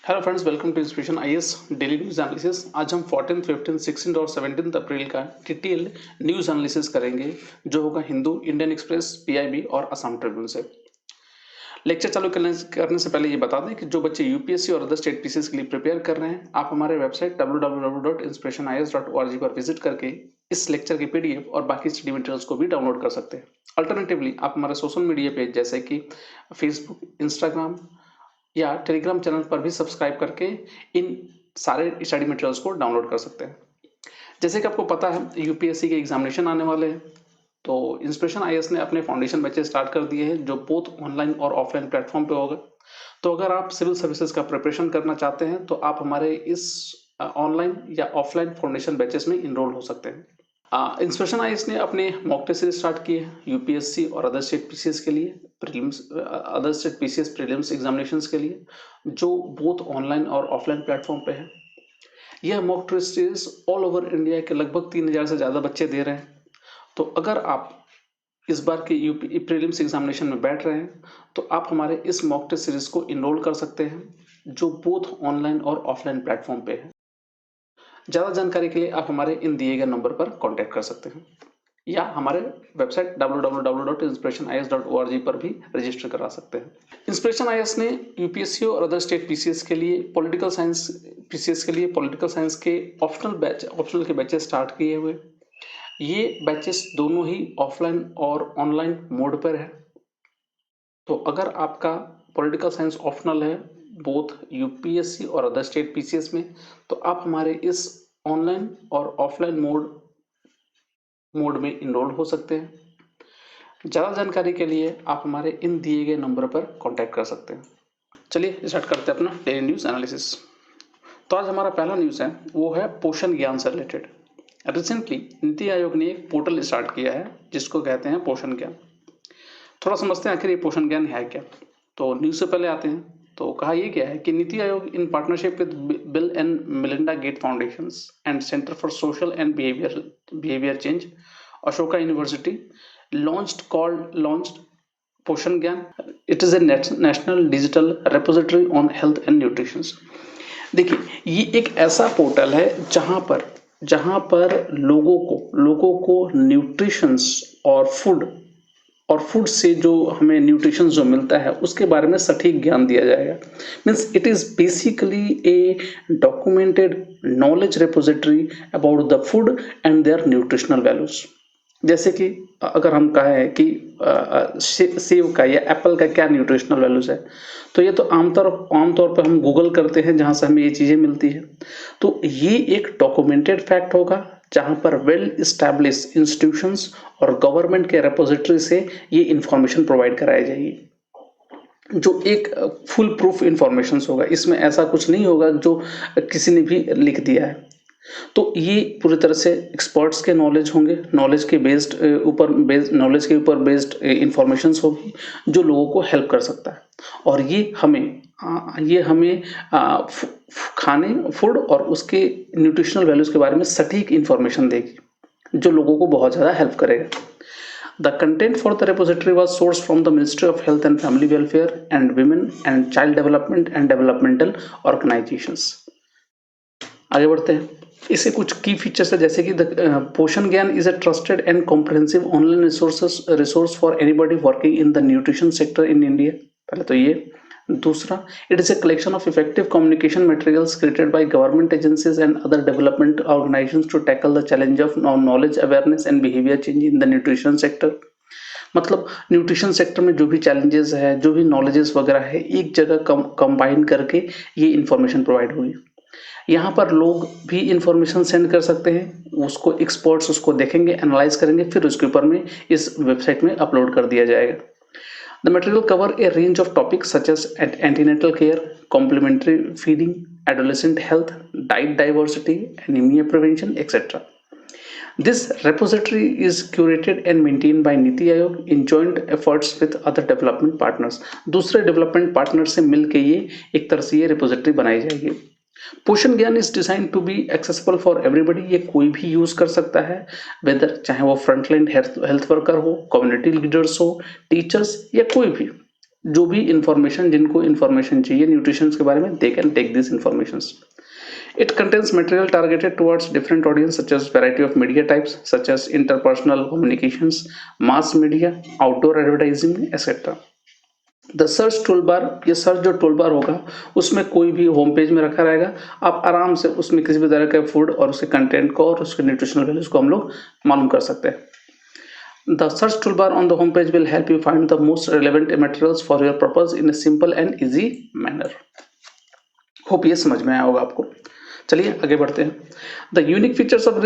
Hello friends, welcome to inspiration IAS daily news analysis. आज हम 14, 15, 16 और 17 अप्रैल का डिटेल न्यूज एनालिसिस करेंगे, जो होगा हिंदू, इंडियन एक्सप्रेस, पीआईबी और असम ट्रिब्यून से। लेक्चर चालू करने से पहले ये बता दें कि जो बच्चे यूपीएससी और अदर स्टेट पीसीएस के लिए प्रिपेयर कर रहे हैं, आप हमारे वेबसाइट www.inspirationis.org पर विजिट करके इस लेक्चर के पीडीएफ और बाकी स्टडी मटेरियल्स को भी डाउनलोड कर सकते हैं। अल्टरनेटिवली आप हमारे सोशल मीडिया पेज जैसे कि फेसबुक, इंस्टाग्राम या टेलीग्राम चैनल पर भी सब्सक्राइब करके इन सारे स्टडी मटेरियल्स को डाउनलोड कर सकते हैं। जैसे कि आपको पता है, यूपीएससी के एग्जामिनेशन आने वाले हैं, तो इंस्पिरेशन आईएएस ने अपने फाउंडेशन बैचेस स्टार्ट कर दिए हैं, जो बोथ ऑनलाइन और ऑफलाइन प्लेटफॉर्म पे होगा। तो अगर आप सिविल सर्विसेज का प्रिपरेशन करना चाहते हैं तो आप हमारे इस ऑनलाइन या ऑफलाइन फाउंडेशन बैचेस में इनरोल हो सकते हैं। इंस्पिरेशन आईएएस ने अपने मॉक टेस्ट सीरीज स्टार्ट की है यूपीएससी और अदर स्टेट पीसीएस के लिए, other state PCS prelims examinations के लिए, जो बोथ ऑनलाइन और ऑफलाइन प्लेटफॉर्म पे है। यह mock test series all over India के लगभग 3000 से ज़्यादा बच्चे दे रहे हैं। तो अगर आप इस बार के यूपी प्रीलिम्स एग्जामिनेशन में बैठ रहे हैं तो आप हमारे इस मॉक टेस्ट सीरीज को इनरोल कर सकते हैं, जो बोथ ऑनलाइन और ऑफलाइन प्लेटफॉर्म पे है। ज़्यादा जानकारी के लिए आप हमारे इन दिए गए नंबर पर कांटेक्ट कर सकते हैं या हमारे वेबसाइट www.inspirationis.org पर भी रजिस्टर करा सकते हैं। इंस्पिरेशन आईएएस ने यूपीएससी और अदर स्टेट पीसीएस के लिए पॉलिटिकल साइंस के ऑप्शनल के बैचेस स्टार्ट किए हुए। ये बैचेस दोनों ही ऑफलाइन और ऑनलाइन मोड पर है। तो अगर आपका पॉलिटिकल साइंस ऑप्शनल है बोथ यूपीएससी और अदर स्टेट पीसीएस में, तो आप हमारे इस ऑनलाइन और ऑफलाइन मोड में इनरोल हो सकते हैं। ज़्यादा जानकारी के लिए आप हमारे इन दिए गए नंबर पर कांटेक्ट कर सकते हैं। चलिए स्टार्ट करते हैं अपना डेली न्यूज एनालिसिस। तो आज हमारा पहला न्यूज़ है, वो है पोषण ज्ञान से रिलेटेड। रिसेंटली नीति आयोग ने एक पोर्टल स्टार्ट किया है जिसको कहते हैं पोषण ज्ञान। थोड़ा समझते हैं आखिर ये पोषण ज्ञान है क्या। तो न्यूज़ से पहले आते हैं। तो कहा यह गया है कि NITI Aayog in partnership with Bill and Melinda Gates foundations and centre for social and behaviour change, Ashoka university launched Poshan Gyan. It is a national digital repository on health and nutrition. देखिए, ये एक ऐसा पोर्टल है जहां पर लोगों को न्यूट्रिशंस और फूड से जो हमें न्यूट्रिशन जो मिलता है उसके बारे में सटीक ज्ञान दिया जाएगा। Means it is basically a documented knowledge repository about the food and their nutritional values. जैसे कि अगर हम कहें कि सेब का या एप्पल का क्या न्यूट्रिशनल वैल्यूज है, तो ये तो आमतौर पर हम गूगल करते हैं जहां से हमें ये चीज़ें मिलती है। तो ये एक डॉक्यूमेंटेड फैक्ट होगा जहां पर वेल इस्टेब्लिश इंस्टीट्यूशंस और गवर्नमेंट के रेपोजिटरी से ये इंफॉर्मेशन प्रोवाइड कराई जाएगी, जो एक फुल प्रूफ इंफॉर्मेशन होगा। इसमें ऐसा कुछ नहीं होगा जो किसी ने भी लिख दिया है। तो ये पूरी तरह से एक्सपर्ट्स के नॉलेज होंगे, नॉलेज के ऊपर बेस्ड इंफॉर्मेशंस होगी जो लोगों को हेल्प कर सकता है। और ये हमें खाने फूड और उसके न्यूट्रिशनल वैल्यूज के बारे में सटीक इंफॉर्मेशन देगी, जो लोगों को बहुत ज़्यादा हेल्प करेगा। The content for the repository was sourced from the Ministry of Health and Family Welfare and Women and Child Development and Developmental Organizations. आगे बढ़ते हैं। इसके कुछ की फीचर्स है, जैसे कि Poshan Gyan is a trusted and comprehensive online resource for anybody working in the nutrition sector in India. पहले तो ये। दूसरा, it is a collection of effective communication materials created by government agencies and other development organisations to tackle the challenge of knowledge awareness and behaviour change in the nutrition sector. मतलब nutrition sector में जो भी challenges है, जो भी knowledges वगैरह है, एक जगह कंबाइन करके ये इंफॉर्मेशन प्रोवाइड होगी। यहाँ पर लोग भी इंफॉर्मेशन सेंड कर सकते हैं, उसको एक्सपर्ट्स उसको देखेंगे, एनालाइज करेंगे, फिर उसके ऊपर में इस वेबसाइट में अपलोड कर दिया जाएगा। The material cover a range of topics such as antenatal care, complementary feeding, adolescent health, diet diversity, anaemia prevention, etcetera. This repository is curated and maintained by NITI Aayog in joint efforts with other development partners. दूसरे development partner से मिलकर ये एक तरह से ये repository बनाई जाएगी। Poshan Gyan is design to be accessible for everybody. ये कोई भी यूज कर सकता है, वेदर चाहे वो फ्रंटलाइन हेल्थ वर्कर हो, कम्युनिटी लीडर्स हो, टीचर्स या कोई भी जो भी इंफॉर्मेशन, जिनको इंफॉर्मेशन चाहिए न्यूट्रिशन के बारे में, they can take this information. It contains material targeted towards different audience such as variety of media types such as interpersonal communications, mass media, outdoor advertising, etc. The search tool bar, ये search जो tool bar होगा उसमें कोई भी home page में रखा रहेगा. आप आराम से उसमें किसी भी तरह के फूड और उसके कंटेंट को और उसके न्यूट्रिशनल वैल्यूज को हम लोग मालूम कर सकते हैं. The search toolbar on the home page will help you find the most relevant materials for your purpose in a simple and easy manner. Hope ये समझ में आया होगा आपको. चलिए आगे बढ़ते हैं. The unique features of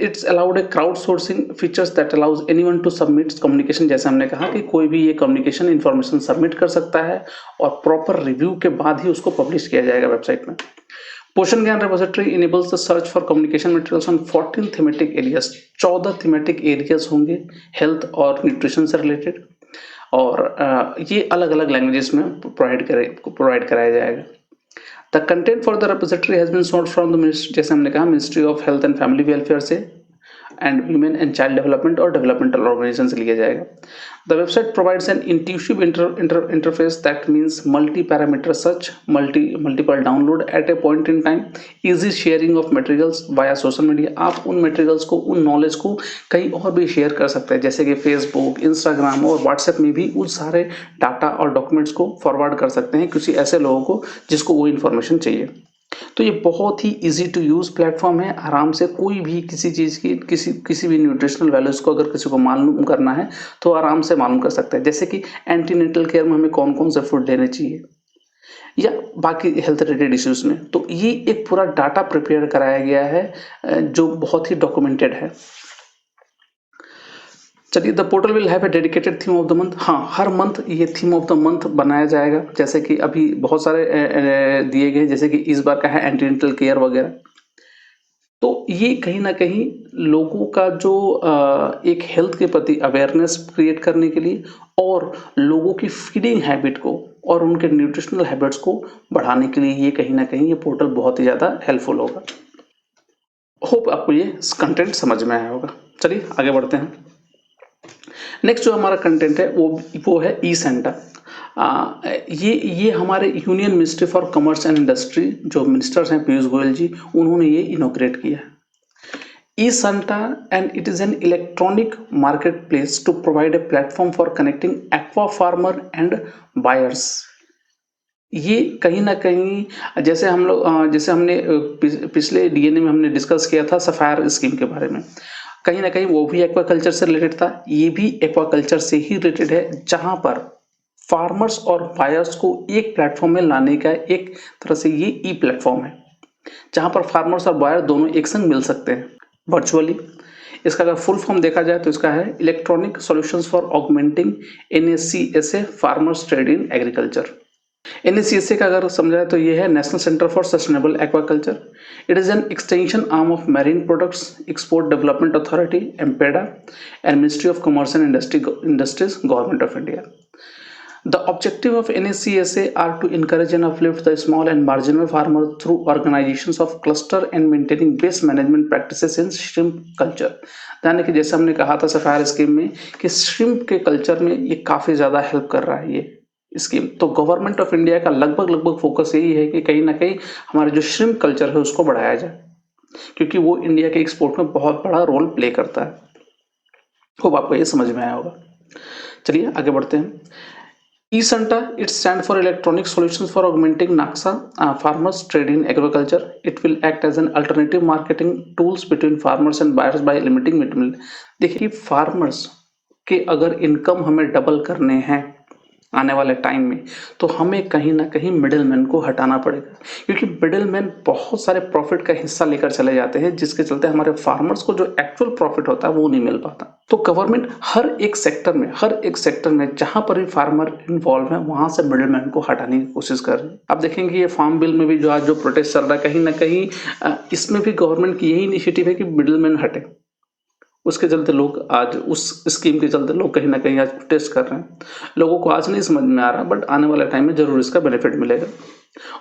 it's allowed a crowdsourcing features that allows anyone to submit communication. जैसे हमने कहा कि कोई भी ये communication information सबमिट कर सकता है और प्रॉपर रिव्यू के बाद ही उसको पब्लिश किया जाएगा वेबसाइट में. Poshan Gyan repository enables the search for communication materials on 14 thematic areas. 14 thematic areas होंगे हेल्थ और न्यूट्रिशन से रिलेटेड, और ये अलग अलग लैंग्वेजेस में प्रोवाइड कराया जाएगा. The content for the repository has been sourced from the ministry, जैसे हमने कहा ministry of health and family welfare से, and women and child development और डेवलपमेंटल ऑर्गेनाइजेशन से लिया जाएगा. The website provides an intuitive interface that means multi parameter search, multiple download at a point in time, easy sharing of materials via social media. आप उन materials को, उन knowledge को कहीं और भी शेयर कर सकते हैं, जैसे कि फेसबुक, इंस्टाग्राम और व्हाट्सएप में भी उन सारे डाटा और डॉक्यूमेंट्स को फॉरवर्ड कर सकते हैं किसी ऐसे लोगों को जिसको वो इन्फॉर्मेशन चाहिए. तो ये बहुत ही इजी टू यूज़ प्लेटफॉर्म है. आराम से कोई भी किसी चीज़ की किसी भी न्यूट्रिशनल वैल्यूज़ को अगर किसी को मालूम करना है तो आराम से मालूम कर सकता है. जैसे कि एंटीनेटल केयर में हमें कौन कौन से फूड लेने चाहिए या बाकी हेल्थ रिलेटेड इश्यूज़ में, तो ये एक पूरा डाटा प्रिपेयर कराया गया है जो बहुत ही डॉक्यूमेंटेड है. चलिए, the portal will have a dedicated theme of the month. हाँ, हर मंथ ये थीम ऑफ द मंथ बनाया जाएगा. जैसे कि अभी बहुत सारे दिए गए, जैसे कि इस बार का है एंटीनेटल केयर वगैरह. तो ये कहीं ना कहीं लोगों का जो एक हेल्थ के प्रति अवेयरनेस क्रिएट करने के लिए और लोगों की फीडिंग हैबिट को और उनके न्यूट्रिशनल हैबिट्स को बढ़ाने के लिए ये कहीं ना कहीं ये पोर्टल बहुत ही ज़्यादा हेल्पफुल होगा. होप आपको ये कंटेंट समझ में आया होगा. चलिए आगे बढ़ते हैं. नेक्स्ट जो हमारा कंटेंट है वो है ई सेंटा. ये हमारे union ministry for commerce and industry, जो मिनिस्टर्स हैं पीयूष गोयल जी, उन्होंने ये इनोग्रेट किया है. E Santa and it is an electronic market place to provide a platform for connecting aqua farmer and buyers. ये कहीं ना कहीं जैसे हमने पिछले डीएनए में हमने डिस्कस किया था सफायर स्कीम के बारे में, कहीं ना कहीं वो भी एक्वाकल्चर से रिलेटेड था. ये भी एक्वाकल्चर से ही रिलेटेड है, जहां पर फार्मर्स और बायर्स को एक प्लेटफॉर्म में लाने का एक तरह से ये ई प्लेटफॉर्म है, जहां पर फार्मर्स और बायर दोनों एक संग मिल सकते हैं वर्चुअली. इसका अगर फुल फॉर्म देखा जाए तो इसका है electronic solutions for augmenting NACSA farmers trade in agriculture. NACSA का अगर समझाए तो ये है national centre for sustainable aquaculture. It is an extension arm of marine products export development authority MPEDA and ministry of commerce and industries government of India. The objective of NACSA are to encourage and uplift the small and marginal farmer through organizations of cluster and maintaining best management practices in shrimp culture. यानी कि जैसे हमने कहा था sapphire scheme में कि shrimp के culture में ये काफ़ी ज़्यादा हेल्प कर रहा है ये स्कीम. तो गवर्नमेंट ऑफ इंडिया का लगभग फोकस यही है कि कहीं ना कहीं हमारे जो श्रिम्प कल्चर है उसको बढ़ाया जाए, क्योंकि वो इंडिया के एक्सपोर्ट में बहुत बड़ा रोल प्ले करता है. होप आपको ये समझ में आया होगा. चलिए आगे बढ़ते हैं. eSenta, it stands for Electronic Solutions for Augmenting NACSA Farmers Trade in Agriculture. It will act as an alternative marketing tools between farmers and buyers by limiting middlemen. देखिए, फार्मर्स के अगर इनकम हमें डबल करने हैं आने वाले time में, तो हमें कहीं ना कहीं मिडिलमैन को हटाना पड़ेगा, क्योंकि मिडिलमैन बहुत सारे प्रॉफिट का हिस्सा लेकर चले जाते हैं, जिसके चलते हमारे फार्मर्स को जो एक्चुअल प्रॉफिट होता है वो नहीं मिल पाता. तो गवर्नमेंट हर एक सेक्टर में जहां पर भी फार्मर इन्वॉल्व है वहां से मिडिलमैन को हटाने की कोशिश कर रही है. आप देखेंगे ये फार्म बिल में भी जो आज जो प्रोटेस्ट चल रहा है, कहीं ना कहीं इसमें भी गवर्नमेंट की यही इनिशिएटिव है कि मिडिलमैन हटे. उसके चलते लोग आज उस स्कीम के चलते लोग कहीं ना कहीं आज प्रोटेस्ट कर रहे हैं. लोगों को आज नहीं समझ में आ रहा, बट आने वाले टाइम में जरूर इसका बेनिफिट मिलेगा.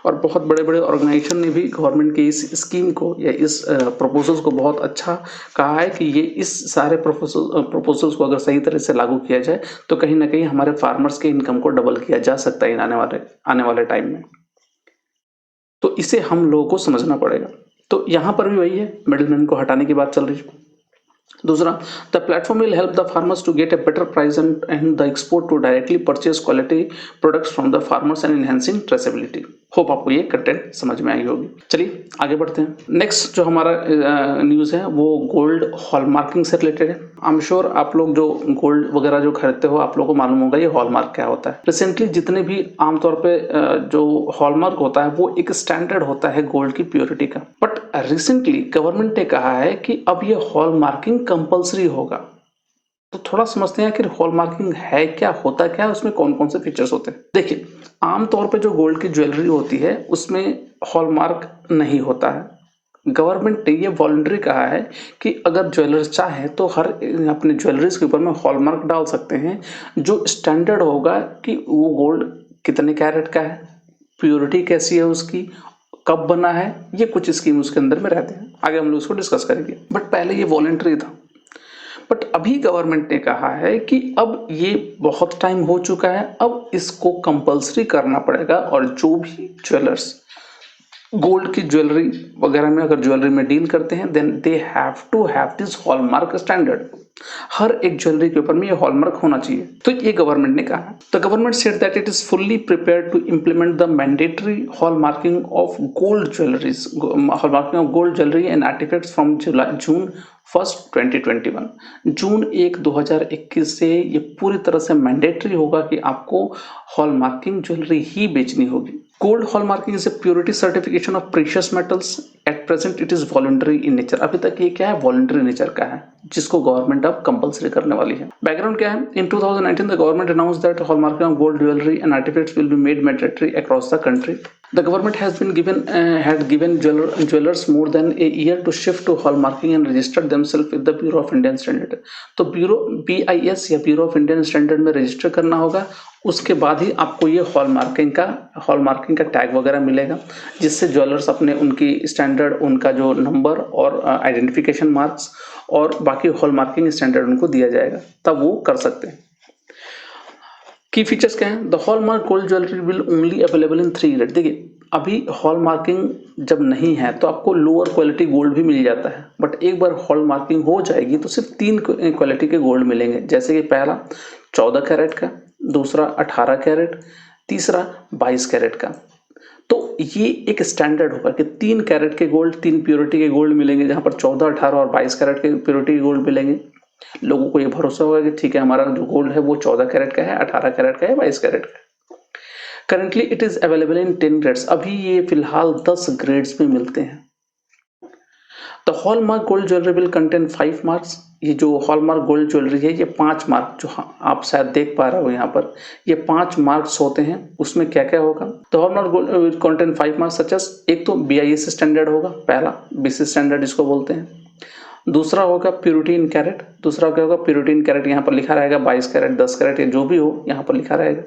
और बहुत बड़े-बड़े ऑर्गेनाइजेशन ने भी गवर्नमेंट के इस स्कीम को या इस प्रपोजल्स को बहुत अच्छा कहा है कि ये इस सारे प्रपोजल्स को अगर सही तरह से लागू किया जाए तो कहीं ना कहीं हमारे फार्मर्स के इनकम को डबल किया जा सकता है आने वाले टाइम में। तो इसे हम लोगों को समझना पड़ेगा। तो यहाँ पर भी वही है, मिडिलमैन को हटाने की बात चल रही है। दूसरा, the platform will help the farmers to get a better price and the export to directly purchase quality products from the farmers and enhancing traceability. Hope आपको ये कंटेंट समझ में आई होगी। चलिए आगे बढ़ते हैं। नेक्स्ट जो हमारा न्यूज़ है वो गोल्ड हॉलमार्किंग से रिलेटेड है। आई एम श्योर आप लोग जो गोल्ड वगैरह जो खरीदते हो आप लोगों को मालूम होगा ये हॉलमार्क क्या होता है। रिसेंटली जितने भी आमतौर पे जो हॉलमार्क होता है वो एक स्टैंडर्ड होता है गोल्ड की प्योरिटी का, बट रिसेंटली गवर्नमेंट ने कहा है कि अब ये हॉलमार्किंग कंपलसरी होगा। तो थोड़ा समझते हैं आखिर हॉलमार्किंग है क्या, होता क्या है, उसमें कौन कौन से फीचर्स होते हैं। देखिए, आमतौर पे जो गोल्ड की ज्वेलरी होती है उसमें हॉलमार्क नहीं होता है। गवर्नमेंट ने ये वॉलंटरी कहा है कि अगर ज्वेलर्स चाहे तो हर अपने ज्वेलरीज के ऊपर में हॉलमार्क डाल सकते हैं, जो स्टैंडर्ड होगा कि वो गोल्ड कितने कैरेट का है, प्योरिटी कैसी है उसकी, कब बना है, ये कुछ स्कीम उसके अंदर में रहते हैं। आगे हम लोग उसको डिस्कस करेंगे, बट पहले ये वॉलंटरी था। बट अभी गवर्नमेंट ने कहा है कि अब ये बहुत टाइम हो चुका है, अब इसको कंपलसरी करना पड़ेगा और जो भी ज्वेलर्स गोल्ड की ज्वेलरी वगैरह में अगर ज्वेलरी में डील करते हैं then they have to have this hallmark standard. हर एक ज्वेलरी के ऊपर में ये हॉलमार्क होना चाहिए। तो ये गवर्नमेंट ने कहा। The government said that it is fully prepared to implement the mandatory hallmarking of gold jewelleries, hallmarking of gold jewellery and artefacts from June 1 2021। जून 1 2021 से ये पूरी तरह से मैंडेटरी होगा कि आपको हॉलमार्किंग ज्वेलरी ही बेचनी होगी। Gold hallmarking is a purity certification of precious metals. At present it is voluntary in nature. अभी तक ये क्या है, वॉलंटरी नेचर का है, जिसको गवर्नमेंट अब कंपलसरी करने वाली है। बैकग्राउंड क्या है, in 2019 the government announced that hallmarking of gold jewellery and artefacts will be made mandatory across the country. The government had given jewelers more than a year to shift to hallmarking and register themselves with the Bureau of Indian Standard. तो bureau BIS या bureau of Indian standard में register करना होगा, उसके बाद ही आपको ये hallmarking का टैग वगैरह मिलेगा, जिससे ज्वेलर्स अपने उनकी स्टैंडर्ड, उनका जो नंबर और आइडेंटिफिकेशन मार्क्स और बाकी हॉलमार्किंग स्टैंडर्ड उनको दिया जाएगा, तब वो कर सकते हैं। की फीचर्स क्या हैं, the hallmark gold jewellery will only available in 3 grade. देखिए, अभी हॉलमार्किंग जब नहीं है तो आपको लोअर क्वालिटी गोल्ड भी मिल जाता है, बट एक बार हॉलमार्किंग हो जाएगी तो सिर्फ 3 क्वालिटी के गोल्ड मिलेंगे, जैसे कि पहला 14 कैरेट का, दूसरा 18 कैरेट, तीसरा 22 कैरेट का। तो ये एक स्टैंडर्ड होगा कि 3 कैरेट के गोल्ड, 3 प्योरिटी के गोल्ड मिलेंगे, जहां पर 14, 18 और 22 कैरेट के प्योरिटी के गोल्ड मिलेंगे। लोगों को ये भरोसा होगा कि ठीक है, हमारा जो गोल्ड है वो 14 कैरेट का है, 18 कैरेट का है, 22 कैरेट का है। Currently it is available in 10 grades. अभी ये फिलहाल 10 ग्रेड्स में मिलते हैं। The hallmark gold jewellery will contain 5 marks. ये जो हॉलमार्क गोल्ड ज्वेलरी है ये 5 मार्क, जो आप शायद देख पा रहे हो यहाँ पर, ये 5 मार्क्स होते हैं। उसमें क्या क्या होगा, the hallmark gold will contain 5 marks such as, एक तो BIS स्टैंडर्ड होगा, पहला BC स्टैंडर्ड इसको बोलते हैं। दूसरा होगा प्योरिटी इन कैरेट, दूसरा क्या होगा, प्योरिटी इन कैरेट, यहाँ पर लिखा रहेगा 22 कैरेट, 10 कैरेट या जो भी हो यहाँ पर लिखा रहेगा।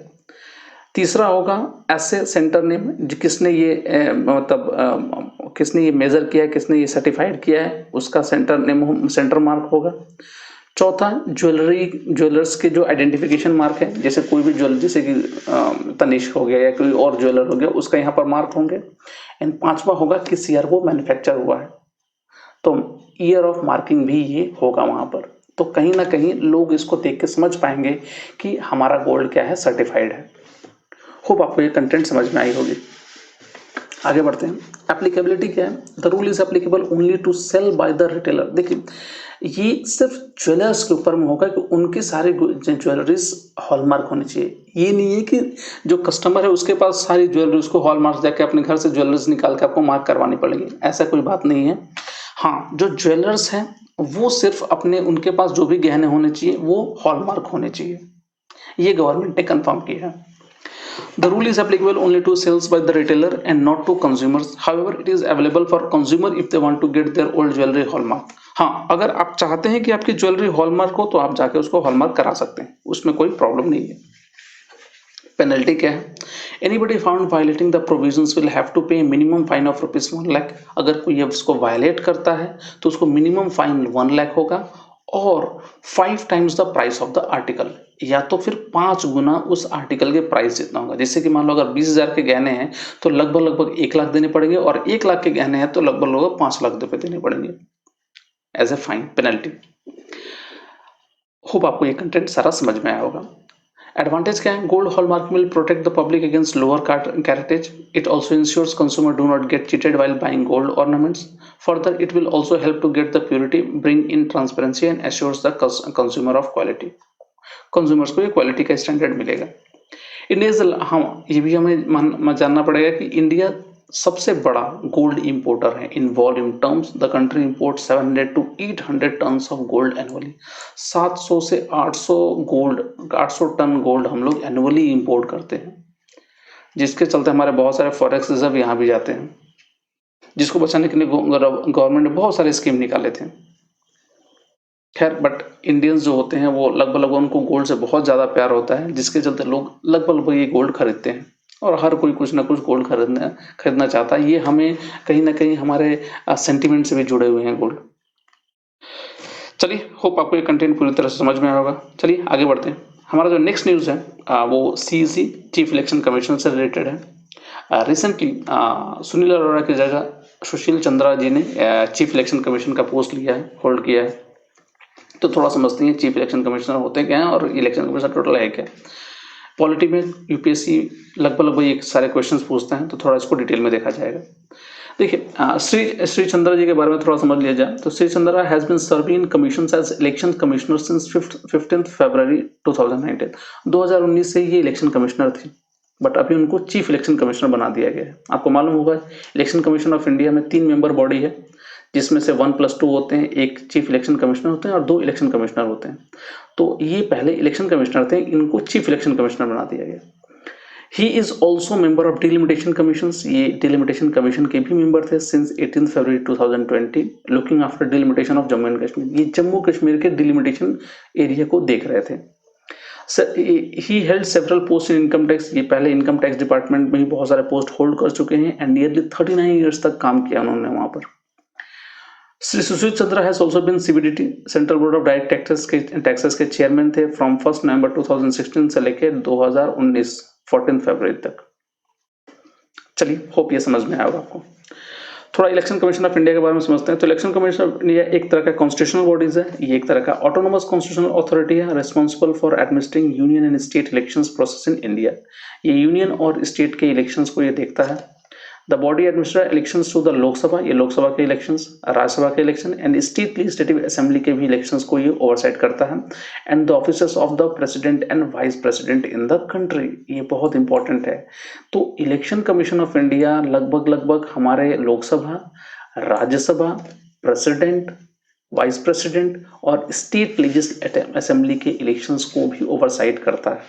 तीसरा होगा ऐसे सेंटर नेम, किसने ये किसने ये मेजर किया है, किसने ये सर्टिफाइड किया है, उसका सेंटर नेम, सेंटर मार्क होगा। चौथा, ज्वेलर्स के जो आइडेंटिफिकेशन मार्क है, जैसे कोई भी ज्वेलर, जैसे कि तनिष्क हो गया या कोई और ज्वेलर हो गया, उसका यहाँ पर मार्क होंगे। एंड पांचवा होगा किस ईयर वो मैन्युफैक्चर हुआ है, तो ईयर ऑफ मार्किंग भी ये होगा वहां पर। तो कहीं ना कहीं लोग इसको देख के समझ पाएंगे कि हमारा गोल्ड क्या है, सर्टिफाइड है। होप आपको ये कंटेंट समझ में आई होगी। आगे बढ़ते हैं। एप्लीकेबिलिटी क्या है, the rule is applicable only to sale by the retailer. देखिए, ये सिर्फ ज्वेलर्स के ऊपर में होगा कि उनकी सारी ज्वेलरीज हॉलमार्क होनी चाहिए। ये नहीं है कि जो कस्टमर है उसके पास सारी ज्वेलरीज को हॉलमार्क जाके अपने घर से ज्वेलरीज निकाल के आपको मार्क करवानी पड़ेगी, ऐसा कोई बात नहीं है। हाँ, जो ज्वेलर्स हैं वो सिर्फ अपने, उनके पास जो भी गहने होने चाहिए वो हॉलमार्क होने चाहिए, ये गवर्नमेंट ने कंफर्म किया है। The rule is applicable only to sales by the retailer and not to consumers. However, it is available for consumer if they want to get their old jewelry hallmark. हाँ, अगर आप चाहते हैं कि आपकी ज्वेलरी हॉलमार्क हो तो आप जाके उसको हॉलमार्क करा सकते हैं, उसमें कोई प्रॉब्लम नहीं है। पेनल्टी क्या है? Anybody found violating the provisions will have to pay minimum fine of ₹1,00,000। अगर कोई उसको वायलेट करता है तो उसको मिनिमम फाइन 1,00,000 होगा और 5 times the price of the article, या तो फिर 5 गुना उस आर्टिकल के प्राइस जितना होगा। जैसे कि मान लो अगर 20,000 के गहने हैं तो लगभग 1,00,000 देने पड़ेंगे, और 1,00,000 के गहने हैं तो लगभग 5,00,000 रुपए देने पड़ेंगे as a fine penalty. Hope आपको ये कंटेंट सारा समझ में आया होगा। एडवांटेज क्या है? Gold hallmark will protect the public against lower caratage. It also ensures consumer do not get cheated while buying gold ornaments. Further, it will also help to get the purity, bring in transparency and assures the consumer of quality. consumers को ये quality का standard मिलेगा। India, हाँ ये भी हमें जानना पड़ेगा कि इंडिया सबसे बड़ा गोल्ड इंपोर्टर है in volume terms. The country import 700 to 800 tons of gold annually. 700 से 800 टन गोल्ड हम लोग एनुअली इंपोर्ट करते हैं, जिसके चलते हमारे बहुत सारे फॉरेक्स रिजर्व यहाँ भी जाते हैं, जिसको बचाने के लिए गवर्नमेंट ने बहुत सारे स्कीम निकाले थे। खैर, बट इंडियंस जो होते हैं वो लगभग उनको गोल्ड से बहुत ज़्यादा प्यार होता है, जिसके चलते लोग लगभग ये गोल्ड खरीदते हैं, और हर कोई कुछ ना कुछ गोल्ड खरीदना चाहता है। ये हमें कहीं ना कहीं हमारे सेंटिमेंट से भी जुड़े हुए हैं गोल्ड। चलिए, होप आपको ये कंटेंट पूरी तरह से समझ में आया होगा। चलिए आगे बढ़ते हैं। हमारा जो नेक्स्ट न्यूज़ है वो CEC चीफ इलेक्शन कमीशन से रिलेटेड है। रिसेंटली सुनील अरोड़ा की जगह सुशील चंद्रा जी ने चीफ इलेक्शन कमीशन का पोस्ट लिया है, होल्ड किया है। तो थोड़ा समझते हैं चीफ इलेक्शन कमिश्नर होते क्या हैं और इलेक्शन कमिश्नर टोटल है क्या। पॉलिटी में यूपीएससी लगभग ये सारे क्वेश्चंस पूछता है, तो थोड़ा इसको डिटेल में देखा जाएगा। देखिए, श्री चंद्रा जी के बारे में थोड़ा समझ लिया जाए तो Shri Chandra has been serving in commission as election commissioner since 15 February 2019। 2019 से ये इलेक्शन कमिश्नर थे, बट अभी उनको चीफ इलेक्शन कमिश्नर बना दिया गया है। आपको मालूम होगा इलेक्शन कमीशन ऑफ इंडिया में 3 मेंबर बॉडी है, जिसमें से 1+2 होते हैं, एक चीफ इलेक्शन कमिश्नर होते हैं और 2 इलेक्शन कमिश्नर होते हैं। तो ये पहले इलेक्शन कमिश्नर थे, इनको चीफ इलेक्शन कमिश्नर बना दिया गया। He is also member of delimitation commission. ये डिलिमिटेशन कमीशन के भी मेंबर थे since 18 February 2020, looking after delimitation of Jammu and Kashmir. ये जम्मू कश्मीर के डिलिमिटेशन एरिया को देख रहे थे। He held several post in income tax. ये पहले इनकम टैक्स डिपार्टमेंट में ही बहुत सारे पोस्ट होल्ड कर चुके हैं एंड नियरली 39 ईयर्स तक काम किया उन्होंने वहां पर। Shri Sushil Chandra has also been CBDT central board of direct taxes के चेयरमैन थे फ्रॉम 1 नवंबर 2016 से लेकर 2019 14 फरवरी तक। चलिए, होप ये समझ में आएगा आपको। थोड़ा इलेक्शन कमीशन ऑफ इंडिया के बारे में समझते हैं। तो इलेक्शन कमीशन ऑफ इंडिया एक तरह का कॉन्स्टिट्यूशनल बॉडीज है, ये एक तरह का ऑटोनोमस कॉन्स्टिट्यूशनल अथॉरिटी है, responsible for administering union and state elections process in India. ये यूनियन और स्टेट के इलेक्शंस को ये देखता है। The body administer elections to the Lok Sabha, ये लोकसभा के इलेक्शंस, राज्यसभा के election and state legislative assembly के भी इलेक्शंस को ये ओवरसाइट करता है। And the officers of the president and vice president in the country, ये बहुत इंपॉर्टेंट है। तो इलेक्शन कमीशन ऑफ इंडिया लगभग हमारे Lok Sabha, Rajya Sabha, president, vice president और स्टेट लेजिस्लेटिव असेंबली के इलेक्शंस को भी ओवरसाइट करता है।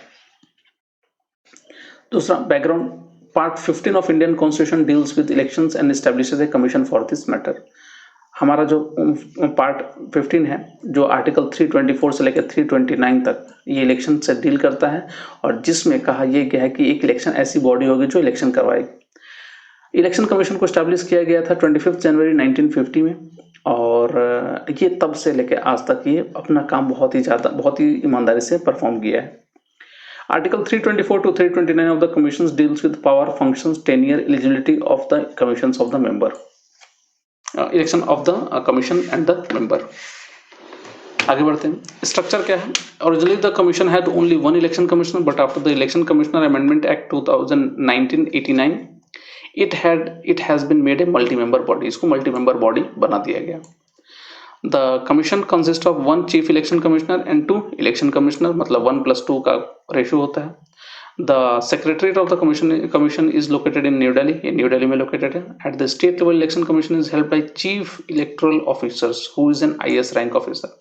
दूसरा background, part 15 of Indian constitution deals with elections and establishes a commission for this matter. हमारा जो पार्ट 15 है, जो आर्टिकल 324 से लेकर 329 तक ये इलेक्शन से डील करता है, और जिसमें कहा यह गया है कि एक इलेक्शन ऐसी बॉडी होगी जो इलेक्शन करवाएगी। इलेक्शन कमीशन को स्टैब्लिश किया गया था 25 जनवरी 1950 में, और ये तब से लेकर आज तक ये अपना काम बहुत ही ईमानदारी से परफॉर्म किया है। Article 324 to 329 of the commissions deals with power, functions, tenure, eligibility of the commissions of the member, election of the commission and the member. आगे बढ़ते हैं। स्ट्रक्चर क्या है? Originally the commission had only one election commissioner, but after the Election Commissioner Amendment Act 1989, it has been made a multi-member body. इसको multi-member body बना दिया गया। The commission consists of 1 chief election commissioner and 2 election commissioner, मतलब 1+2 का ratio होता है। The secretariat of the commission is located in New Delhi, ये new Delhi में लोकेटेड है। At the state level election commission is held by chief electoral officers who is an IS rank officer।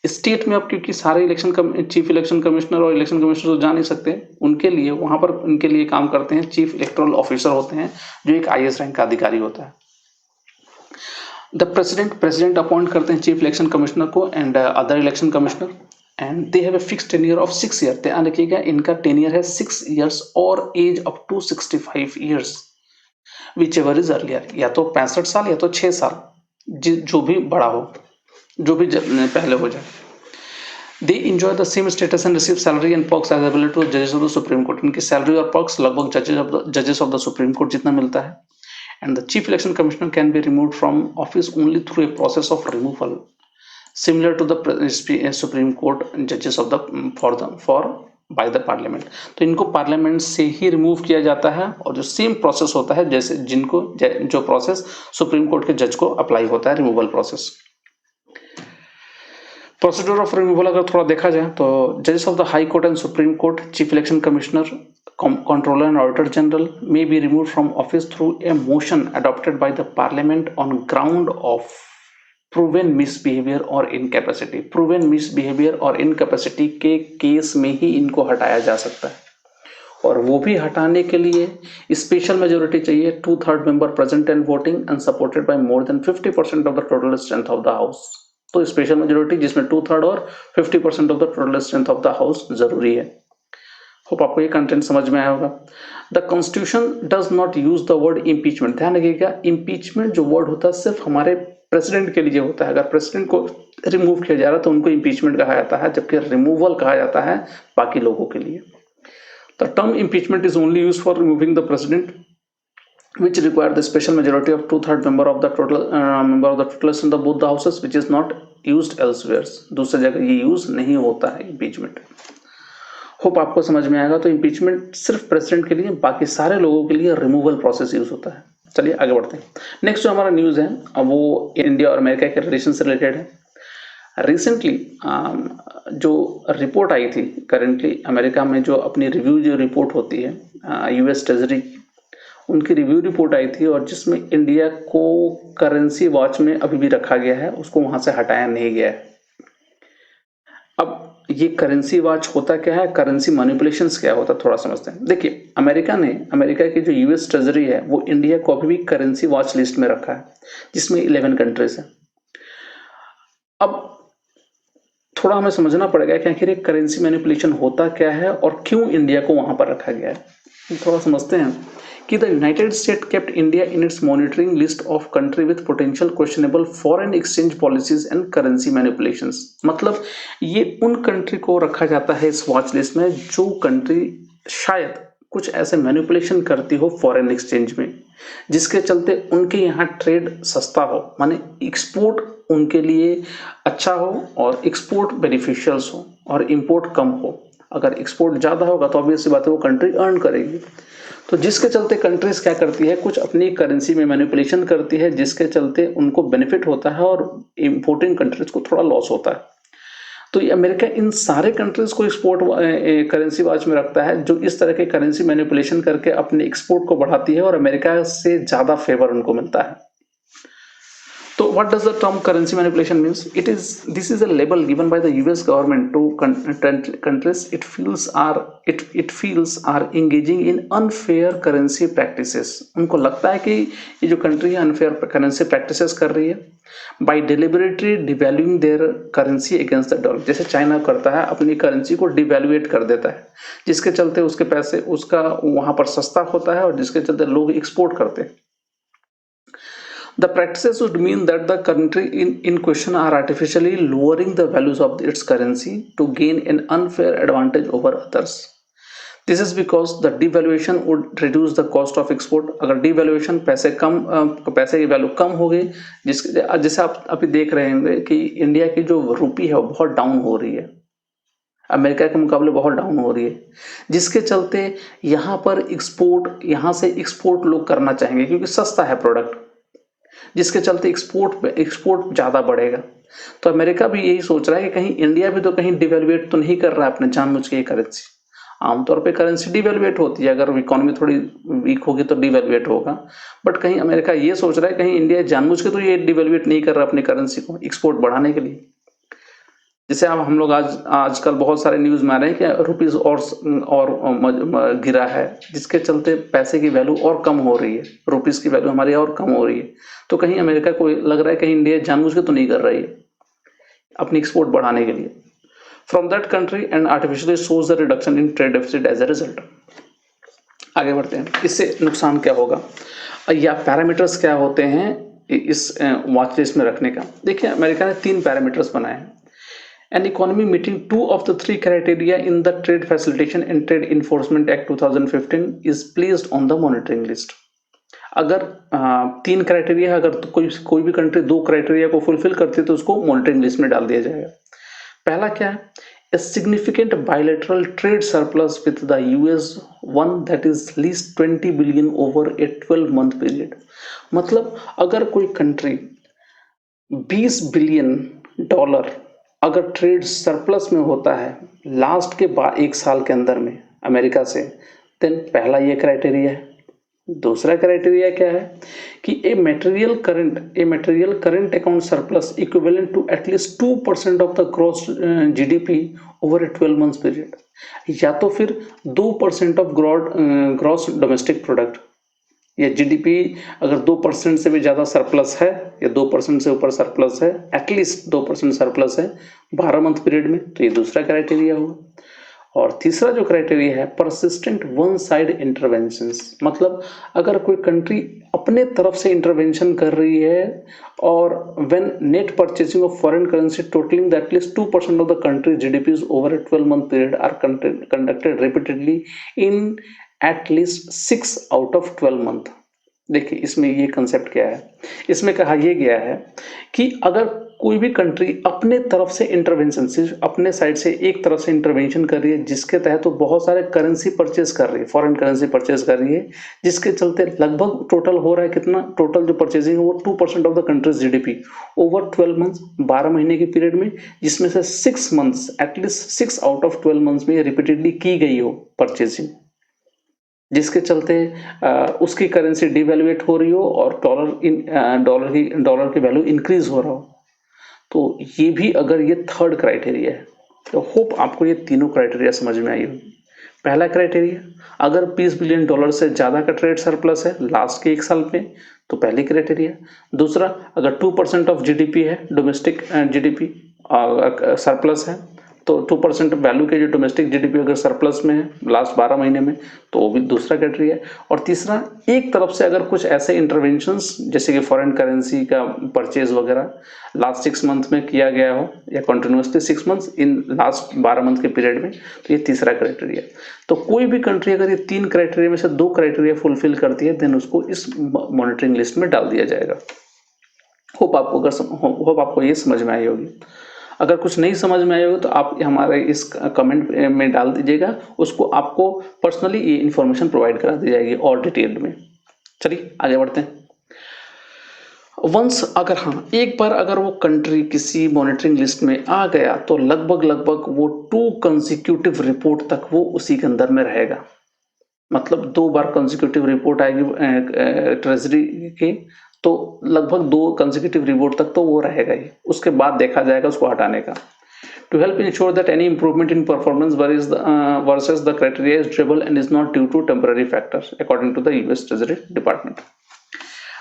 State में अब क्योंकि सारे chief election commissioner और election commissioner तो जा नहीं सकते, उनके लिए वहां पर उनके लिए काम करते हैं चीफ इलेक्टोरल ऑफिसर होते हैं, जो एक IS रैंक का अधिकारी होता है। द प्रेसिडेंट अपॉइंट करते हैं चीफ इलेक्शन कमिश्नर को and other election commissioner. And they have a fix tenure of 6 year. ध्यान रखिएगा, इनका टेन्योर है 6 ईयर्स और age up to 65 years, whichever is earlier. या तो 65 साल या तो 6 साल, जो भी बड़ा हो, जो भी पहले हो जाए। They enjoy the same status and receive salary and perks as available to जजेस ऑफ द सुप्रीम कोर्ट। इनकी सैलरी और पर्क्स लगभग जजेस ऑफ द सुप्रीम कोर्ट जितना मिलता है। And the chief election commissioner can be removed from office only through a process of removal similar to the Supreme Court judges of the for by the parliament। तो इनको parliament से ही remove किया जाता है और जो सेम प्रोसेस होता है जैसे जिनको जो प्रोसेस सुप्रीम कोर्ट के जज को अप्लाई होता है, removal process. Procedure of removal अगर थोड़ा देखा जाए तो जजेस of the high court and supreme court, chief election commissioner, controller and auditor general may be removed from office through a motion adopted by the parliament on ground of proven misbehaviour और incapacity. Proven misbehaviour और incapacity के case में ही इनको हटाया जा सकता है, और वो भी हटाने के लिए स्पेशल मेजोरिटी चाहिए, 2/3 member present and voting and supported by more than 50% of the total strength of the house. तो स्पेशल मेजोरिटी जिसमें 2/3 और 50% of the total strength of the house जरूरी है। होप आपको ये कंटेंट समझ में आया होगा। The constitution does not use the word impeachment. ध्यान रखिएगा, इम्पीचमेंट जो वर्ड होता है सिर्फ हमारे प्रेसिडेंट के लिए होता है। अगर प्रेसिडेंट को रिमूव किया जा रहा है तो उनको इम्पीचमेंट कहा जाता है, जबकि रिमूवल कहा जाता है बाकी लोगों के लिए। The term impeachment is only use for removing the president which require the special majority of 2/3 member of the total strength of both the houses, which is not used elsewhere। दूसरी जगह ये यूज नहीं होता है impeachment. Hope आपको समझ में आएगा। तो इम्पीचमेंट सिर्फ प्रेसिडेंट के लिए, बाकी सारे लोगों के लिए रिमूवल प्रोसेस यूज होता है। चलिए आगे बढ़ते हैं। नेक्स्ट जो हमारा न्यूज़ है वो इंडिया और अमेरिका के रिलेशन से रिलेटेड है। रिसेंटली जो रिपोर्ट आई थी, करेंटली अमेरिका में जो अपनी रिव्यू जो रिपोर्ट होती है यूएस ट्रेजरी, उनकी रिव्यू रिपोर्ट आई थी, और जिसमें इंडिया को करेंसी वॉच में अभी भी रखा गया है, उसको वहां से हटाया नहीं गया है। अब ये करेंसी वॉच होता क्या है, करेंसी मैनिपुलेशंस क्या होता है, थोड़ा समझते हैं। देखिए, अमेरिका की जो यूएस ट्रेजरी है वो इंडिया को अभी भी करेंसी वॉच लिस्ट में रखा है, जिसमें 11 कंट्रीज है। अब थोड़ा हमें समझना पड़ेगा कि आखिर करेंसी मैनिपुलेशन होता क्या है और क्यों इंडिया को वहां पर रखा गया है। थोड़ा समझते हैं कि the United state kept India in its monitoring list of country with potential questionable foreign exchange policies and currency manipulations. मतलब ये उन कंट्री को रखा जाता है इस वॉच लिस्ट में जो कंट्री शायद कुछ ऐसे मैनिपुलेशन करती हो फॉरेन एक्सचेंज में, जिसके चलते उनके यहाँ ट्रेड सस्ता हो, माने एक्सपोर्ट उनके लिए अच्छा हो और एक्सपोर्ट बेनिफिशियल्स हो और इंपोर्ट कम हो। अगर एक्सपोर्ट ज़्यादा होगा तो ऑब्वियस सी बात है वो कंट्री अर्न करेगी। तो जिसके चलते कंट्रीज क्या करती है, कुछ अपनी करेंसी में मैनिपुलेशन करती है, जिसके चलते उनको बेनिफिट होता है और इंपोर्टिंग कंट्रीज को थोड़ा लॉस होता है। तो ये अमेरिका इन सारे कंट्रीज को एक्सपोर्ट करेंसी वॉच में रखता है, जो इस तरह के करेंसी मैनिपुलेशन करके अपने एक्सपोर्ट को बढ़ाती है और अमेरिका से ज़्यादा फेवर उनको मिलता है। So what does the term currency manipulation means? This is a label given by the US government to countries it feels are engaging in unfair currency practices। उनको लगता है कि ये जो कंट्री है unfair currency practices कर रही है by deliberately devaluing their currency against the dollar। जैसे चाइना करता है, अपनी करेंसी को डिवैल्यूएट कर देता है, जिसके चलते उसके पैसे उसका वहां पर सस्ता होता है और जिसके चलते लोग एक्सपोर्ट करते हैं। The practices would mean that the country in question are artificially lowering the values of its currency to gain an unfair advantage over others। This is because the devaluation would reduce the cost of export। अगर devaluation पैसे की value कम हो गई, जैसे आप अभी देख रहे होंगे कि इंडिया की जो रुपी है वो बहुत डाउन हो रही है, अमेरिका के मुकाबले बहुत डाउन हो रही है, जिसके चलते यहाँ से एक्सपोर्ट लोग करना चाहेंगे क्योंकि सस्ता है प्रोडक्ट, जिसके चलते एक्सपोर्ट ज़्यादा बढ़ेगा। तो अमेरिका भी यही सोच रहा है कि कहीं इंडिया भी तो कहीं डिवेल्युएट तो नहीं कर रहा है अपने जानबूझ के करेंसी। आमतौर पे करेंसी डिवेल्युएट होती है, अगर इकोनॉमी थोड़ी वीक होगी तो डिवेल्युएट होगा, बट कहीं अमेरिका ये सोच रहा है कहीं इंडिया जानबूझ के तो ये डिवेल्युएट नहीं कर रहा अपनी करेंसी को एक्सपोर्ट बढ़ाने के लिए। जैसे अब हम लोग आजकल बहुत सारे न्यूज में आ रहे हैं कि रुपीज और गिरा है, जिसके चलते पैसे की वैल्यू और कम हो रही है, रुपीज की वैल्यू हमारी और कम हो रही है। तो कहीं अमेरिका को लग रहा है कहीं इंडिया जानबूझ के तो नहीं कर रही है अपनी एक्सपोर्ट बढ़ाने के लिए। From that country and artificially shows the reduction in trade deficit as a result. आगे बढ़ते हैं, इससे नुकसान क्या होगा या पैरामीटर्स क्या होते हैं इस वॉच लिस्ट में रखने का। देखिए अमेरिका ने 3 पैरामीटर्स बनाए हैं। An economy meeting 2 of the 3 criteria in the Trade Facilitation and Trade Enforcement Act 2015 is placed on the monitoring list। अगर 3 क्राइटेरिया, अगर तो कोई भी कंट्री 2 क्राइटेरिया को फुलफिल करती है तो उसको मॉनिटरिंग लिस्ट में डाल दिया जाएगा। पहला क्या है, a significant bilateral trade surplus with the US, one that is least 20 billion over a 12-month period। मतलब अगर कोई कंट्री 20 बिलियन डॉलर अगर ट्रेड सरप्लस में होता है लास्ट के 1 साल के अंदर में अमेरिका से, देन पहला ये क्राइटेरिया है। दूसरा क्राइटेरिया क्या है कि a material current account surplus equivalent to at least 2% of the gross GDP over a 12 months period, या तो फिर 2% ऑफ ग्रॉस डोमेस्टिक प्रोडक्ट, या जीडीपी अगर 2% से भी ज़्यादा सरप्लस है या 2% से ऊपर सरप्लस है, एटलीस्ट 2% सरप्लस है 12 मंथ पीरियड में, तो ये दूसरा क्राइटेरिया हुआ। और तीसरा जो क्राइटेरिया है परसिस्टेंट वन साइड इंटरवेंशंस, मतलब अगर कोई कंट्री अपने तरफ से इंटरवेंशन कर रही है और when net purchasing of foreign currency totalling that at least 2% of the country GDP over a 12 month period are conducted repeatedly in at least 6 out of 12 month. देखिए इसमें ये कंसेप्ट क्या है, इसमें कहा यह गया है कि अगर कोई भी कंट्री अपने तरफ से इंटरवेंशन, सिर्फ अपने साइड से एक तरफ से इंटरवेंशन कर रही है जिसके तहत तो बहुत सारे करेंसी परचेज कर रही है, फॉरेन करेंसी परचेज कर रही है, जिसके चलते लगभग टोटल हो रहा है कितना, टोटल जो परचेजिंग है वो 2% of the countries GDP over 12 months, 12 महीने की पीरियड में, जिसमें से 6 months at least 6 out of 12 months में रिपीटेडली की गई हो परचेजिंग, जिसके चलते उसकी करेंसी डिवैल्यूएट हो रही हो और डॉलर की वैल्यू इंक्रीज हो रहा हो। तो ये भी अगर ये थर्ड क्राइटेरिया है, तो होप आपको ये तीनों क्राइटेरिया समझ में आई होगी। पहला क्राइटेरिया, अगर 20 बिलियन डॉलर से ज़्यादा का ट्रेड सरप्लस है लास्ट के 1 साल में, तो पहली क्राइटेरिया। दूसरा, अगर 2% ऑफ जीडीपी है, डोमेस्टिक जीडीपी सरप्लस है, तो 2% वैल्यू के जो डोमेस्टिक जीडीपी अगर सरप्लस में है लास्ट 12 महीने में, तो वो भी दूसरा क्राइटेरिया है। और तीसरा, एक तरफ से अगर कुछ ऐसे इंटरवेंशंस जैसे कि फॉरेन करेंसी का परचेज वगैरह लास्ट 6 मंथ में किया गया हो या continuously 6 months in last 12 month के पीरियड में, तो ये तीसरा क्राइटेरिया। तो कोई भी कंट्री अगर ये 3 क्राइटेरिया में से 2 क्राइटेरिया फुलफिल करती है, देन उसको इस मॉनिटरिंग लिस्ट में डाल दिया जाएगा। होप आपको ये समझ में आई होगी। अगर कुछ नहीं समझ में आया हो तो आप हमारे इस कमेंट में डाल दीजिएगा, उसको आपको पर्सनली ये इन्फॉर्मेशन प्रोवाइड करा दी जाएगी और डिटेल में। चलिए आगे बढ़ते हैं। वंस अगर एक बार अगर वो कंट्री किसी मॉनिटरिंग लिस्ट में आ गया तो लगभग वो 2 कंसेक्यूटिव रिपोर्ट तक वो उसी के अंदर में रहेगा। मतलब 2 बार कंसेक्यूटिव रिपोर्ट आएगी ट्रेजरी के, तो लगभग 2 कंसेक्यूटिव रिपोर्ट तक तो वो रहेगा ही, उसके बाद देखा जाएगा उसको हटाने का। To help ensure that any improvement in performance versus the criteria is durable and is not due to temporary factors, according to the US Treasury Department.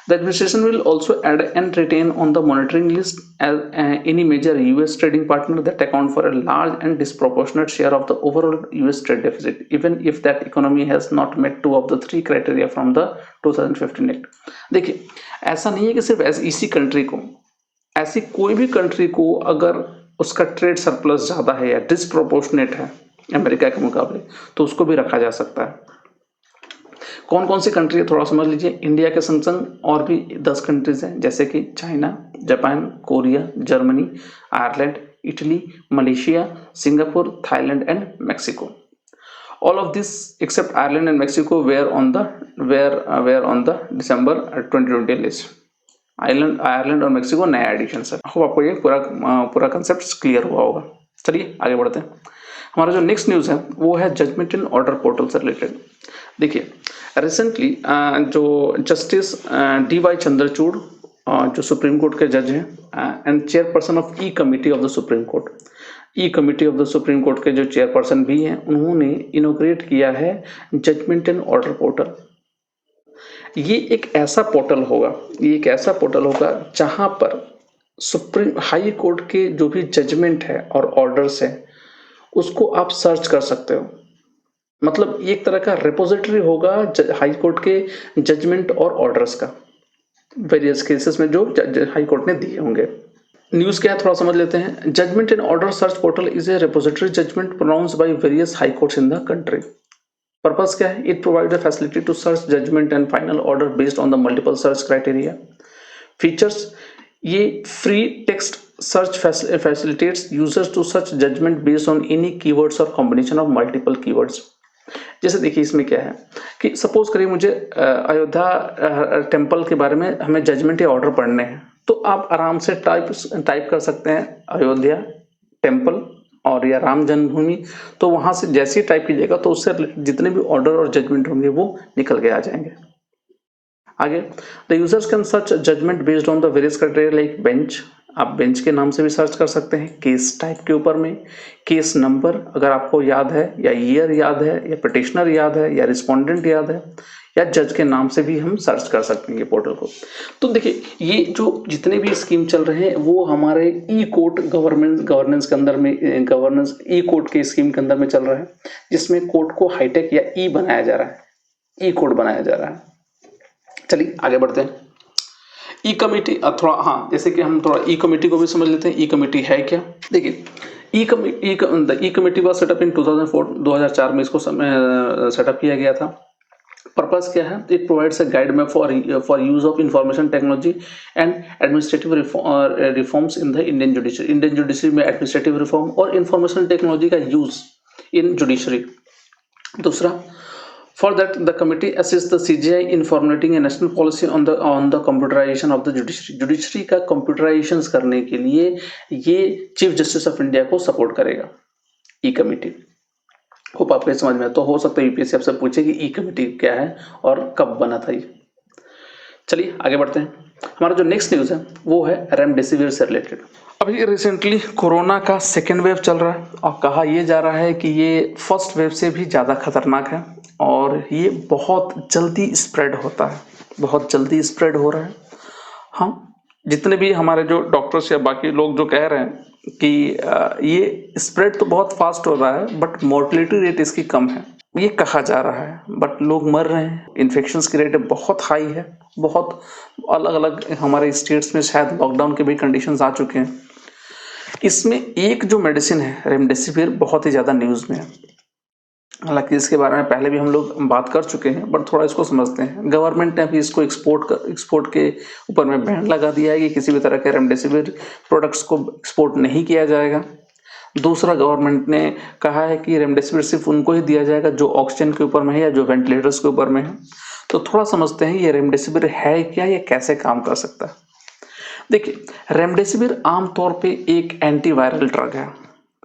The administration will also add and retain on the monitoring list as any major US trading partner that account for a large and disproportionate share of the overall US trade deficit, even if that economy has not met 2 of the 3 criteria from the 2015 Act. देखिए ऐसा नहीं है कि सिर्फ इसी country को, ऐसी कोई भी कंट्री को अगर उसका ट्रेड सरप्लस ज़्यादा है या डिसप्रोपोर्शनेट है अमेरिका के मुकाबले, तो उसको भी रखा जा सकता है। कौन कौन सी कंट्री है थोड़ा समझ लीजिए। इंडिया के संग संग और भी 10 कंट्रीज हैं, जैसे कि China, Japan, Korea, Germany, Ireland, Italy, Malaysia, Singapore, Thailand and Mexico. All of this except Ireland and Mexico were on the December 2020 list. Ireland और मेक्सिको नया एडिशन है। होप आपको ये पूरा कंसेप्ट क्लियर हुआ होगा। चलिए आगे बढ़ते हैं। हमारा जो नेक्स्ट न्यूज़ है वो है जजमेंट इन ऑर्डर पोर्टल से रिलेटेड। देखिए रिसेंटली जो जस्टिस DY चंद्रचूड़ जो सुप्रीम कोर्ट के जज हैं and chairperson of E committee of the supreme court, E committee of the supreme court के जो चेयरपर्सन भी हैं, उन्होंने इनोग्रेट किया है जजमेंट इन ऑर्डर पोर्टल। ये एक ऐसा पोर्टल होगा जहां पर सुप्रीम हाई कोर्ट के जो भी जजमेंट है और ऑर्डर्स है उसको आप सर्च कर सकते हो। मतलब ये एक तरह का रिपोजिटरी होगा हाई कोर्ट के जजमेंट और ऑर्डर्स का, वेरियस केसेस में जो हाई कोर्ट ने दिए होंगे। न्यूज क्या है थोड़ा समझ लेते हैं। Judgement and order search portal is a repository judgement pronounced by various high courts in the country. Purpose क्या है? It provide a facility to search judgement and final order based on the multiple search criteria. Features, ये free text search facilitates users to search judgement based on any keywords और combination of multiple keywords. जैसे देखिए इसमें क्या है कि suppose करिए मुझे अयोध्या टेम्पल के बारे में हमें जजमेंट या ऑर्डर पढ़ने हैं, तो आप आराम से टाइप कर सकते हैं अयोध्या टेम्पल और या राम जन्मभूमि, तो वहां से जैसे ही टाइप कीजिएगा तो उससे जितने भी ऑर्डर और जजमेंट होंगे वो निकल के आ जाएंगे। आगे, the users can search judgement based on the various criteria like bench, आप बेंच के नाम से भी सर्च कर सकते हैं, केस टाइप के ऊपर में, केस नंबर अगर आपको याद है, या ईयर याद है, या पिटिशनर याद है, या रिस्पोंडेंट याद है, या जज के नाम से भी हम सर्च कर सकते हैं पोर्टल को। तो देखिए ये जो जितने भी स्कीम चल रहे हैं वो हमारे ई कोर्ट गवर्नेंस के अंदर में, गवर्नेंस ई कोर्ट के स्कीम के अंदर में चल रहा है, जिसमें कोर्ट को हाईटेक या ई बनाया जा रहा है, ई कोर्ट बनाया जा रहा है। चलिए आगे बढ़ते हैं। ई कमेटी थोड़ा, हाँ जैसे कि हम थोड़ा ई कमेटी को भी समझ लेते हैं। ई कमेटी है क्या? देखिए ई कमेटी वाज सेटअप इन 2004 में इसको सेटअप किया गया था। पर्पस क्या है? It provides a guide map for use of information technology and administrative reforms in the Indian judiciary में एडमिनिस्ट्रेटिव रिफॉर्म और इंफॉर्मेशन टेक्नोलॉजी का यूज इन जुडिशरी। दूसरा, for that the committee assists the CGI in formulating a national policy on the computerization of the judiciary का computerization करने के लिए ये chief justice of India को सपोर्ट करेगा ई कमेटी। होप आपको समझ में। तो हो सकता है यूपीएससी आपसे पूछे कि ई कमेटी क्या है और कब बना था ये। चलिए आगे बढ़ते हैं। हमारा जो नेक्स्ट न्यूज है वो है रेमडेसिविर से रिलेटेड। अभी रिसेंटली कोरोना का सेकेंड वेव चल रहा है और कहा यह जा रहा है कि ये फर्स्ट वेव से भी ज़्यादा खतरनाक है और ये बहुत जल्दी स्प्रेड होता है, बहुत जल्दी स्प्रेड हो रहा है। हाँ, जितने भी हमारे जो डॉक्टर्स या बाकी लोग जो कह रहे हैं कि ये स्प्रेड तो बहुत फास्ट हो रहा है बट मोर्टेलिटी रेट इसकी कम है, ये कहा जा रहा है, बट लोग मर रहे हैं, इन्फेक्शंस की रेट बहुत हाई है। बहुत अलग अलग हमारे स्टेट्स में शायद लॉकडाउन के भी कंडीशंस आ चुके हैं। इसमें एक जो मेडिसिन है रेमडेसिविर बहुत ही ज़्यादा न्यूज़ में है। हालांकि इसके बारे में पहले भी हम लोग बात कर चुके हैं बट थोड़ा इसको समझते हैं। गवर्नमेंट ने अभी इसको एक्सपोर्ट के ऊपर में बैन लगा दिया है कि किसी भी तरह के रेमडेसिविर प्रोडक्ट्स को एक्सपोर्ट नहीं किया जाएगा। दूसरा, गवर्नमेंट ने कहा है कि रेमडेसिविर सिर्फ उनको ही दिया जाएगा जो ऑक्सीजन के ऊपर में है या जो वेंटिलेटर्स के ऊपर में है। तो थोड़ा समझते हैं ये रेमडेसिविर है क्या, ये कैसे काम कर सकता है। देखिए, रेमडेसिविर आमतौर पे एक एंटीवायरल ड्रग है।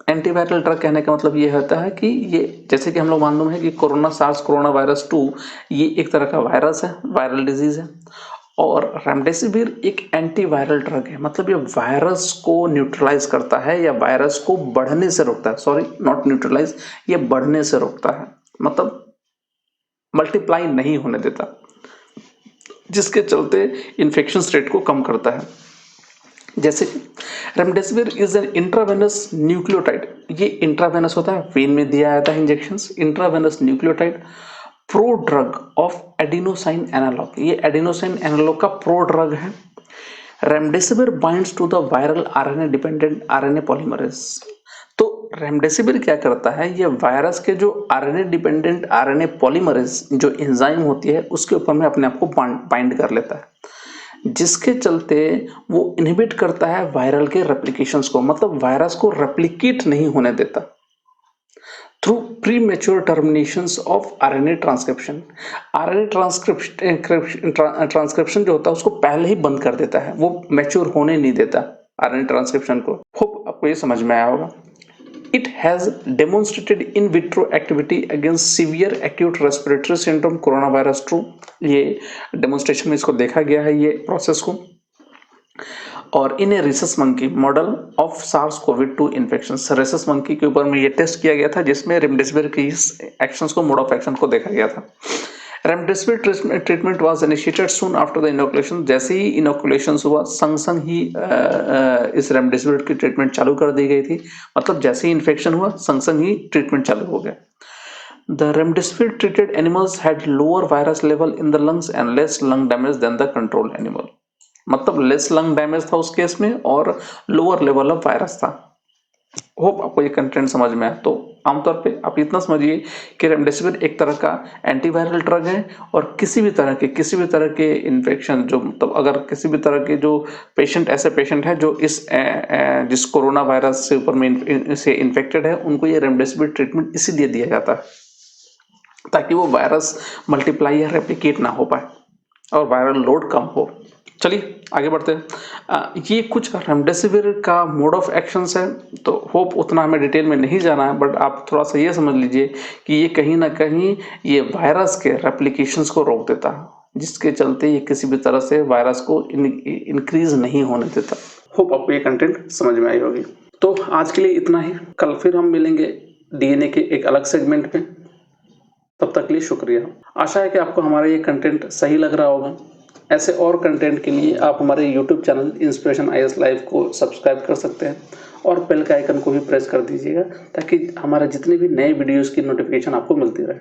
एंटीवायरल ड्रग कहने का मतलब ये होता है कि ये, जैसे कि हम लोग मालूम है कि कोरोना वायरस 2 ये एक तरह का वायरस है, वायरल डिजीज है, और रेमडेसिविर एक एंटीवायरल ड्रग है। मतलब ये वायरस को न्यूट्रलाइज करता है या वायरस को बढ़ने से रोकता है, सॉरी नॉट न्यूट्रलाइज, ये बढ़ने से रोकता है, मतलब मल्टीप्लाई नहीं होने देता, जिसके चलते इन्फेक्शन रेट को कम करता है। जैसे कि remdesivir is an intravenous nucleotide, ये इंट्रावेनस होता है, वेन में दिया जाता है injections, intravenous nucleotide pro drug of adenosine analogue, ये एडिनोसाइन एनालॉग का प्रो ड्रग है। Remdesivir binds to the viral RNA dependent RNA polymerase. तो रेमडेसिविर क्या करता है, ये वायरस के जो आरएनए डिपेंडेंट आरएनए पॉलीमरेज जो एंजाइम होती है उसके ऊपर में अपने आप को बाइंड कर लेता है, जिसके चलते वो इनहिबिट करता है वायरल के रेप्लिकेशंस को, मतलब वायरस को रेप्लिकेट नहीं होने देता through pre mature terminations of RNA transcription. RNA transcription जो होता है उसको पहले ही बंद कर देता है, वो मैच्योर होने नहीं देता आरएनए ट्रांसक्रिप्शन को। होप आपको ये समझ में आया होगा। It has demonstrated in vitro activity against severe acute respiratory syndrome coronavirus 2। ये डेमोन्स्ट्रेशन में इसको देखा गया है ये प्रोसेस को, और in a rhesus monkey model of SARS covid 2 infection. Rhesus monkey के ऊपर में ये टेस्ट किया गया था जिसमें रेमडेसिविर की एक्शंस को, मोड ऑफ एक्शन को देखा गया था। Remdesivir treatment was initiated soon after the inoculation. जैसे ही इनोकुलेशन हुआ संग संग ही इस रेमडेसिविर की ट्रीटमेंट चालू कर दी गई थी। मतलब जैसे ही इन्फेक्शन हुआ संग संग ही ट्रीटमेंट चालू हो गया। The remdesivir treated animals had lower virus level in the lungs and less lung damage than the control animal। मतलब लेस लंग डैमेज था उस केस में और लोअर लेवल ऑफ वायरस था। होप आपको ये कंटेंट समझ में आया। तो आमतौर पे आप इतना समझिए कि रेमडेसिविर एक तरह का एंटीवायरल ड्रग है और किसी भी तरह के इन्फेक्शन जो मतलब अगर किसी भी तरह के जो पेशेंट ऐसे पेशेंट है जो जिस कोरोना वायरस से ऊपर में से इन्फेक्टेड है उनको ये रेमडेसिविर ट्रीटमेंट इसीलिए दिया जाता है ताकि वो वायरस मल्टीप्लाई या रेप्लिकेट ना हो पाए और वायरल लोड कम हो। चलिए आगे बढ़ते हैं। ये कुछ रेमडेसिविर का मोड ऑफ एक्शंस है। तो होप उतना हमें डिटेल में नहीं जाना है, बट आप थोड़ा सा ये समझ लीजिए कि ये कहीं ना कहीं ये वायरस के रेप्लिकेशंस को रोक देता है, जिसके चलते ये किसी भी तरह से वायरस को इंक्रीज नहीं होने देता। होप आपको ये कंटेंट समझ में आई होगी। तो आज के लिए इतना ही। कल फिर हम मिलेंगे डीएनए के एक अलग सेगमेंट में। तब तक के लिए शुक्रिया। आशा है कि आपको हमारा ये कंटेंट सही लग रहा होगा। ऐसे और कंटेंट के लिए आप हमारे YouTube channel inspiration IAS live को सब्सक्राइब कर सकते हैं और बेल के आइकन को भी प्रेस कर दीजिएगा ताकि हमारे जितने भी नए वीडियोस की नोटिफिकेशन आपको मिलती रहे।